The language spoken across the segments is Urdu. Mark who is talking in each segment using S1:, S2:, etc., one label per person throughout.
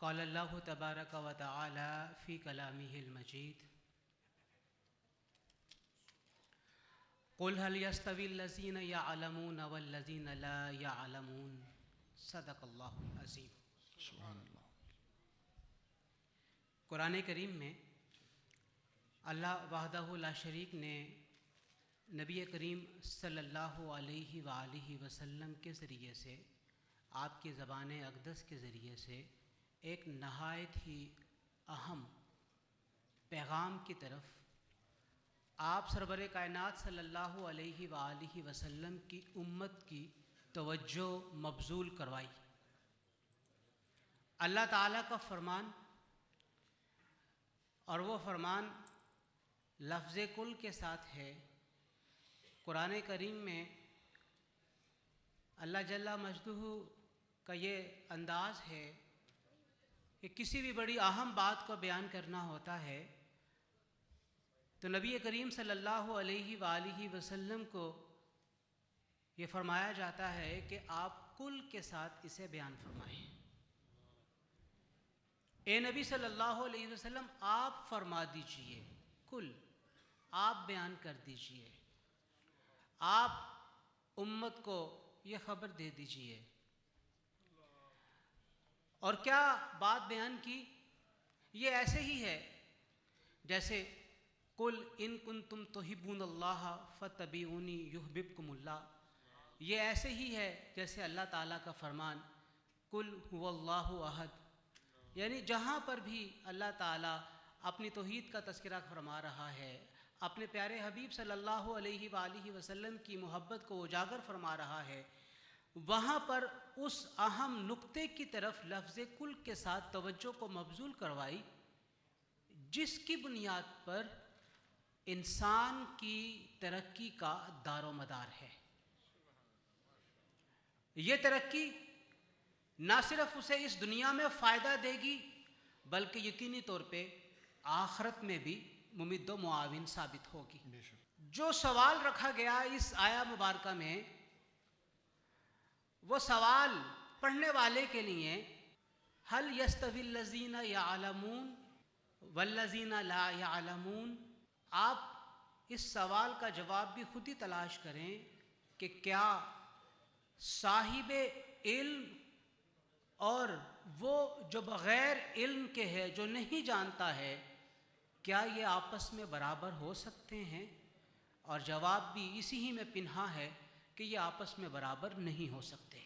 S1: قال اللہ تبارک و تعالی فی کلامہ المجید قل هل يستوي الذین یعلمون والذین لا یعلمون صدق اللہ العظیم۔
S2: سبحان اللہ۔
S1: قرآن کریم میں اللہ وحدہ لا شریک نے نبی کریم صلی اللہ علیہ وآلہ وسلم کے ذریعے سے، آپ کی زبان اقدس کے ذریعے سے ایک نہایت ہی اہم پیغام کی طرف آپ سرور کائنات صلی اللہ علیہ وآلہ وسلم کی امت کی توجہ مبذول کروائی۔ اللہ تعالیٰ کا فرمان، اور وہ فرمان لفظ کل کے ساتھ ہے۔ قرآن کریم میں اللہ جل مجدہ کا یہ انداز ہے کہ کسی بھی بڑی اہم بات کو بیان کرنا ہوتا ہے تو نبی کریم صلی اللہ علیہ وآلہ وسلم کو یہ فرمایا جاتا ہے کہ آپ کل کے ساتھ اسے بیان فرمائیں۔ اے نبی صلی اللہ علیہ وسلم، آپ فرما دیجئے، کل آپ بیان کر دیجئے، آپ امت کو یہ خبر دے دیجئے۔ اور کیا بات بیان کی؟ یہ ایسے ہی ہے جیسے قل ان کنتم تحبون اللہ فاتبعونی یحببکم اللہ۔ یہ ایسے ہی ہے جیسے اللہ تعالیٰ کا فرمان قل هو اللہ احد، یعنی جہاں پر بھی اللہ تعالیٰ اپنی توحید کا تذکرہ فرما رہا ہے، اپنے پیارے حبیب صلی اللہ علیہ وآلہ وسلم کی محبت کو اجاگر فرما رہا ہے، وہاں پر اس اہم نقطے کی طرف لفظ کل کے ساتھ توجہ کو مبذول کروائی، جس کی بنیاد پر انسان کی ترقی کا دار و مدار ہے۔ یہ ترقی نہ صرف اسے اس دنیا میں فائدہ دے گی بلکہ یقینی طور پہ آخرت میں بھی ممد و معاون ثابت ہوگی۔ جو سوال رکھا گیا اس آیہ مبارکہ میں، وہ سوال پڑھنے والے کے لیے هل يستوي الذین یعلمون والذین لا یعلمون، آپ اس سوال کا جواب بھی خود ہی تلاش کریں کہ کیا صاحب علم اور وہ جو بغیر علم کے ہے، جو نہیں جانتا ہے، کیا یہ آپس میں برابر ہو سکتے ہیں؟ اور جواب بھی اسی ہی میں پنہا ہے کہ یہ آپس میں برابر نہیں ہو سکتے۔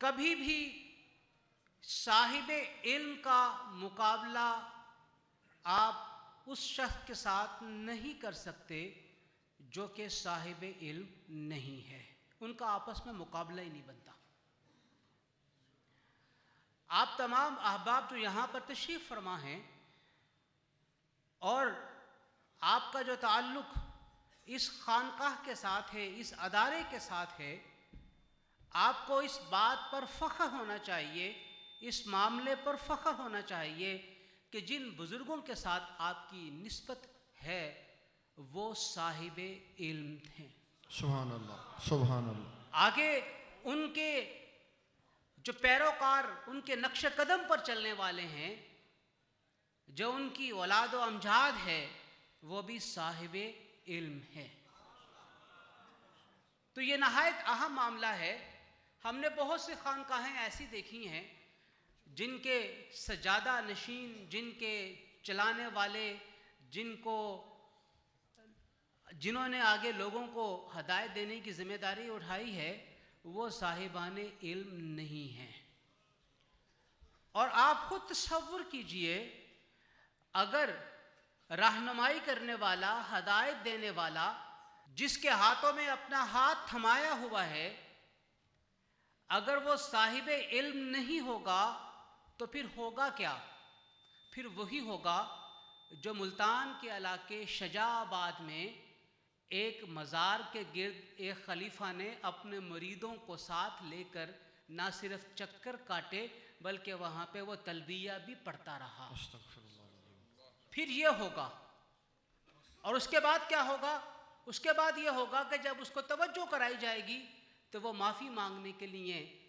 S1: کبھی بھی صاحب علم کا مقابلہ آپ اس شخص کے ساتھ نہیں کر سکتے جو کہ صاحب علم نہیں ہے، ان کا آپس میں مقابلہ ہی نہیں بنتا۔ آپ تمام احباب جو یہاں پر تشریف فرما ہیں اور آپ کا جو تعلق اس خانقاہ کے ساتھ ہے، اس ادارے کے ساتھ ہے، آپ کو اس بات پر فخر ہونا چاہیے، اس معاملے پر فخر ہونا چاہیے کہ جن بزرگوں کے ساتھ آپ کی نسبت ہے وہ صاحب علم ہیں۔
S2: سبحان اللہ، سبحان اللہ۔
S1: آگے ان کے جو پیروکار ان کے نقش قدم پر چلنے والے ہیں، جو ان کی اولاد و امجاد ہے، وہ بھی صاحب علم ہے۔ تو یہ نہایت اہم معاملہ ہے۔ ہم نے بہت سے خانقاہیں ایسی دیکھی ہیں جن کے سجادہ نشین، جن کے چلانے والے، جنہوں نے آگے لوگوں کو ہدایت دینے کی ذمہ داری اٹھائی ہے، وہ صاحبان علم نہیں ہیں۔ اور آپ خود تصور کیجئے، اگر رہنمائی کرنے والا، ہدایت دینے والا، جس کے ہاتھوں میں اپنا ہاتھ تھمایا ہوا ہے، اگر وہ صاحب علم نہیں ہوگا تو پھر ہوگا کیا؟ پھر وہی ہوگا جو ملتان کے علاقے شجاع آباد میں ایک مزار کے گرد ایک خلیفہ نے اپنے مریدوں کو ساتھ لے کر نہ صرف چکر کاٹے بلکہ وہاں پہ وہ تلبیہ بھی پڑھتا رہا۔ پھر یہ ہوگا۔ اور اس کے بعد کیا ہوگا؟ اس کے بعد یہ ہوگا کہ جب اس کو توجہ کرائی جائے گی تو وہ معافی مانگنے کے لیے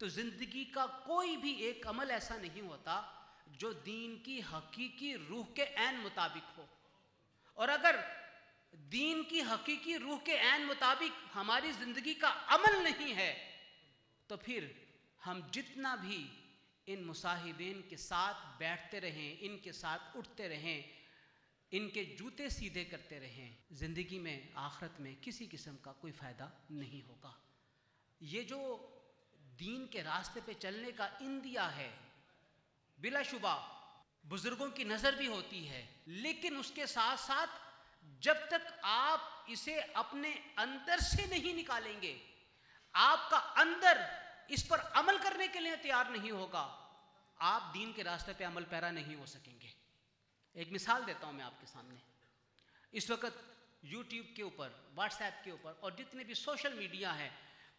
S1: تو زندگی کا کوئی بھی ایک عمل ایسا نہیں ہوتا جو دین کی حقیقی روح کے عین مطابق ہو. اور اگر دین کی حقیقی روح کے عین مطابق ہماری زندگی کا عمل نہیں ہے تو پھر ہم جتنا بھی ان مصاحبین کے ساتھ بیٹھتے رہیں، ان کے ساتھ اٹھتے رہیں، ان کے جوتے سیدھے کرتے رہیں، زندگی میں آخرت میں کسی قسم کا کوئی فائدہ نہیں ہوگا. یہ جو دین کے راستے پہ چلنے کا اندیا ہے، بلا شبہ بزرگوں کی نظر بھی ہوتی ہے، لیکن اس کے ساتھ ساتھ جب تک آپ اسے اپنے اندر سے نہیں نکالیں گے، آپ کا اندر اس پر عمل کرنے کے لیے تیار نہیں ہوگا، آپ دین کے راستے پہ عمل پیرا نہیں ہو سکیں گے. ایک مثال دیتا ہوں میں آپ کے سامنے. اس وقت یوٹیوب کے اوپر، واٹس ایپ کے اوپر اور جتنے بھی سوشل میڈیا ہیں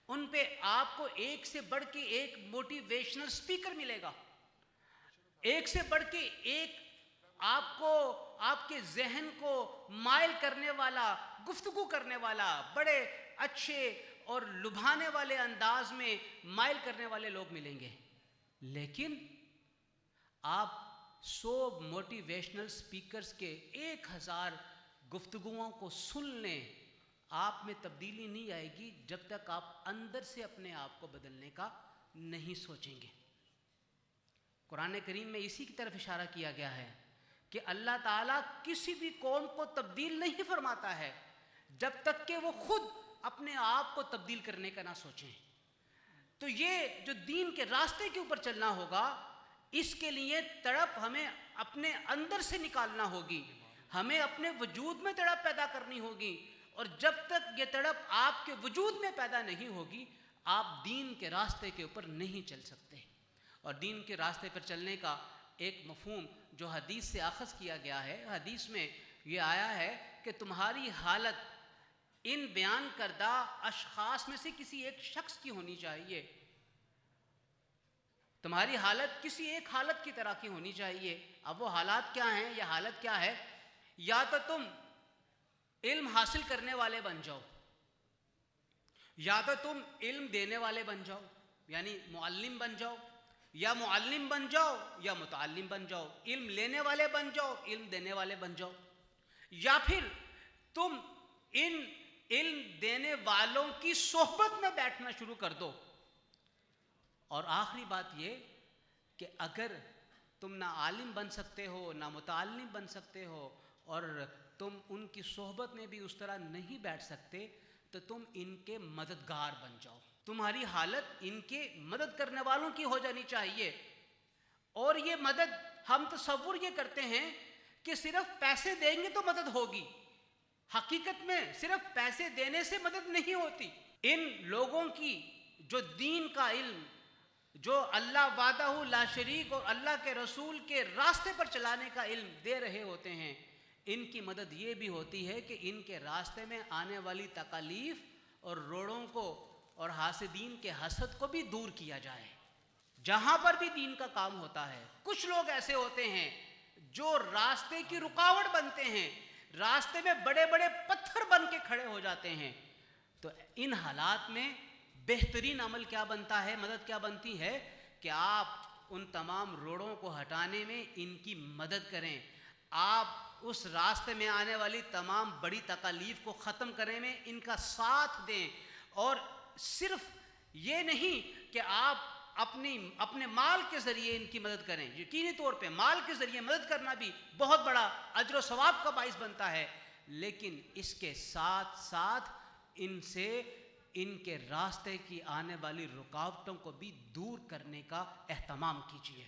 S1: ان پہ آپ کو ایک سے بڑھ کے ایک موٹیویشنل سپیکر ملے گا، ایک سے بڑھ کے ایک آپ کو، آپ کے ذہن کو مائل کرنے والا، گفتگو کرنے والا، بڑے اچھے اور لبھانے والے انداز میں مائل کرنے والے لوگ ملیں گے. لیکن آپ 100 موٹیویشنل سپیکرز کے 1000 گفتگوؤں کو سن لیں، آپ میں تبدیلی نہیں آئے گی جب تک آپ اندر سے اپنے آپ کو بدلنے کا نہیں سوچیں گے. قرآن کریم میں اسی کی طرف اشارہ کیا گیا ہے کہ اللہ تعالیٰ کسی بھی قوم کو تبدیل نہیں فرماتا ہے جب تک کہ وہ خود اپنے آپ کو تبدیل کرنے کا نہ سوچیں. تو یہ جو دین کے راستے کے اوپر چلنا ہوگا، اس کے لیے تڑپ ہمیں اپنے اندر سے نکالنا ہوگی، ہمیں اپنے وجود میں تڑپ پیدا کرنی ہوگی. اور جب تک یہ تڑپ آپ کے وجود میں پیدا نہیں ہوگی، آپ دین کے راستے کے اوپر نہیں چل سکتے. اور دین کے راستے پر چلنے کا ایک مفہوم جو حدیث سے اخذ کیا گیا ہے، حدیث میں یہ آیا ہے کہ تمہاری حالت ان بیان کردہ اشخاص میں سے کسی ایک شخص کی ہونی چاہیے. تمہاری حالت کسی ایک حالت کی طرح کی ہونی چاہیے. اب وہ حالات کیا ہیں؟ یہ حالت کیا ہے؟ یا تو تم علم حاصل کرنے والے بن جاؤ، یا تو تم علم دینے والے بن جاؤ، یعنی معلم بن جاؤ، یا معلم بن جاؤ یا متعلم بن جاؤ. علم لینے والے بن جاؤ، علم دینے والے بن جاؤ، یا پھر تم ان علم دینے والوں کی صحبت میں بیٹھنا شروع کر دو. اور آخری بات یہ کہ اگر تم نہ عالم بن سکتے ہو نہ متعلم بن سکتے ہو اور تم ان کی صحبت میں بھی اس طرح نہیں بیٹھ سکتے تو تم ان کے مددگار بن جاؤ. تمہاری حالت ان کے مدد کرنے والوں کی ہو جانی چاہیے. اور یہ مدد ہم تصور یہ کرتے ہیں کہ صرف پیسے دیں گے تو مدد ہوگی. حقیقت میں صرف پیسے دینے سے مدد نہیں ہوتی. ان لوگوں کی جو دین کا علم، جو اللہ وحدہ لا شریک اور اللہ کے رسول کے راستے پر چلانے کا علم دے رہے ہوتے ہیں، ان کی مدد یہ بھی ہوتی ہے کہ ان کے راستے میں آنے والی تکالیف اور روڑوں کو اور حاسدین کے حسد کو بھی دور کیا جائے. جہاں پر بھی دین کا کام ہوتا ہے، کچھ لوگ ایسے ہوتے ہیں جو راستے کی رکاوٹ بنتے ہیں، راستے میں بڑے بڑے پتھر بن کے کھڑے ہو جاتے ہیں. تو ان حالات میں بہترین عمل کیا بنتا ہے، مدد کیا بنتی ہے کہ آپ ان تمام روڑوں کو ہٹانے میں ان کی مدد کریں. آپ اس راستے میں آنے والی تمام بڑی تکالیف کو ختم کرنے میں ان کا ساتھ دیں. اور صرف یہ نہیں کہ آپ اپنے مال کے ذریعے ان کی مدد کریں. یقینی طور پہ مال کے ذریعے مدد کرنا بھی بہت بڑا اجر و ثواب کا باعث بنتا ہے، لیکن اس کے ساتھ ساتھ ان سے ان کے راستے کی آنے والی رکاوٹوں کو بھی دور کرنے کا اہتمام کیجیے.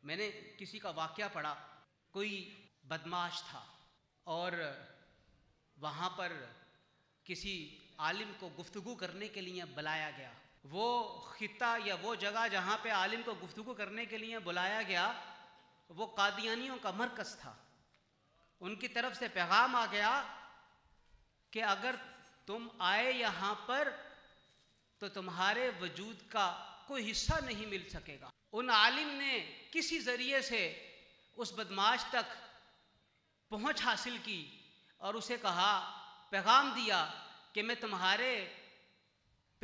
S1: میں نے کسی کا واقعہ پڑھا، کوئی بدمعاش تھا اور وہاں پر کسی عالم کو گفتگو کرنے کے لیے بلایا گیا. وہ خطہ یا وہ جگہ جہاں پہ عالم کو گفتگو کرنے کے لیے بلایا گیا وہ قادیانیوں کا مرکز تھا. ان کی طرف سے پیغام آ گیا کہ اگر تم آئے یہاں پر تو تمہارے وجود کا کوئی حصہ نہیں مل سکے گا. ان عالم نے کسی ذریعے سے اس بدمعاش تک پہنچ حاصل کی اور اسے کہا، پیغام دیا کہ میں تمہارے